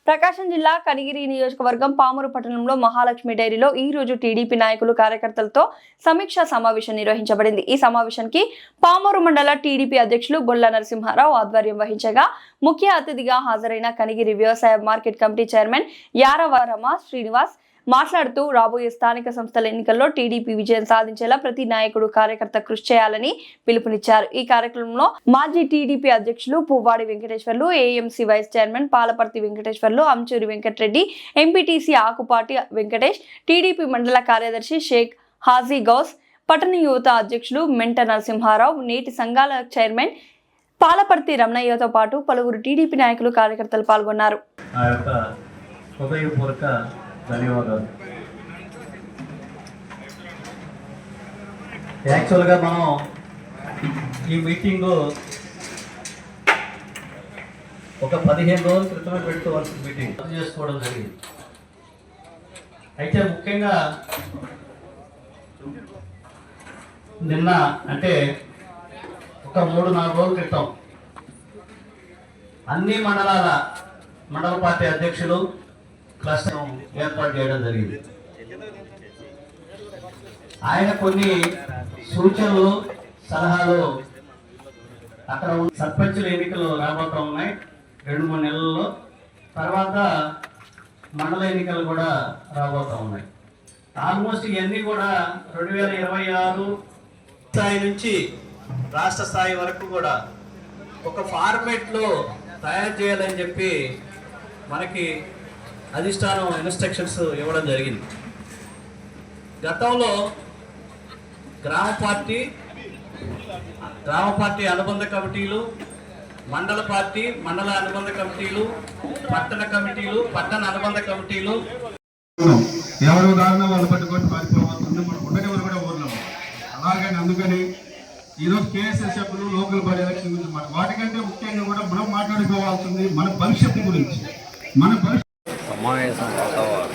ప్రకాశం జిల్లా కనిగిరి నియోజకవర్గం పామూరు పట్టణంలో మహాలక్ష్మి డైరీలో ఈ రోజు టీడీపీ నాయకులు కార్యకర్తలతో సమీక్షా సమావేశం నిర్వహించబడింది। ఈ సమావేశానికి పామూరు మండల టీడీపీ అధ్యక్షులు బొల్ల నరసింహారావు ఆధ్వర్యం వహించగా ముఖ్య అతిథిగా హాజరైన కనిగిరి వ్యవసాయ మార్కెట్ కమిటీ చైర్మన్ యారవరమ శ్రీనివాస్ మాట్లాడుతూ రాబోయే స్థానిక సంస్థల ఎన్నికల్లో టీడీపీ విజయం సాధించేలా ప్రతి నాయకుడు కార్యకర్త కృషి చేయాలని పిలుపునిచ్చారు। ఈ కార్యక్రమంలో మాజీ టీడీపీ అధ్యక్షులు Puvvadi Venkateswarlu, AMC vice chairman Palaparthi Venkateswarlu, Anchuri Venkatareddy, MPTC Akupati Venkatesh, TDP మండల కార్యదర్శి షేక్ హాజీ గౌస్, పట్టణ యువత అధ్యక్షులు మెంట నరసింహారావు, నేటి సంఘాల చైర్మన్ పాలపర్తి రమణయ్యతో పాటు పలువురు టీడీపీ నాయకులు కార్యకర్తలు పాల్గొన్నారు। ధన్యవాదాలు। యాక్చువల్గా మనం ఈ మీటింగు ఒక 15 రోజుల క్రితమే పెట్టుకోవాల్సిన మీటింగ్ చేసుకోవడం జరిగింది। అయితే ముఖ్యంగా నిన్న అంటే ఒక 3-4 రోజుల క్రితం అన్ని మండల పార్టీ అధ్యక్షులు క్లస్టర్ ఏర్పాటు చేయడం జరిగింది। ఆయన కొన్ని సూచనలు సలహాలు అక్కడ సర్పంచుల ఎన్నికలు రాబోతూ ఉన్నాయి 2-3 నెలల్లో, తర్వాత మండల ఎన్నికలు కూడా రాబోతూ ఉన్నాయి। ఆల్మోస్ట్ ఇవన్నీ కూడా 2026 స్థాయి నుంచి రాష్ట్ర స్థాయి వరకు కూడా ఒక ఫార్మేట్లో తయారు చేయాలని చెప్పి మనకి అధిష్టానం ఇన్స్ట్రక్షన్స్ ఇవ్వడం జరిగింది। గతంలో గ్రామ పార్టీ అనుబంధ కమిటీలు, మండల అనుబంధ కమిటీలు, పట్టణ కమిటీలు, పట్టణ అనుబంధ కమిటీలు ఎవరు ఉదాహరణ వాళ్ళు పట్టుకొని పారిపోతుంది, మనం ఉండేవారు కూడా ఊర్లో అలాగని అందుకని ఈరోజు కేఎస్ఎస్ఎఫ్లు లోకల్ బాడీ ఎలక్షన్ గురించి వాటికంటే ముఖ్యంగా కూడా మనం మాట్లాడుకోవాల్సింది మన భవిష్యత్తు గురించి। మన భవిష్యత్తు సమావేశం వాతావరణం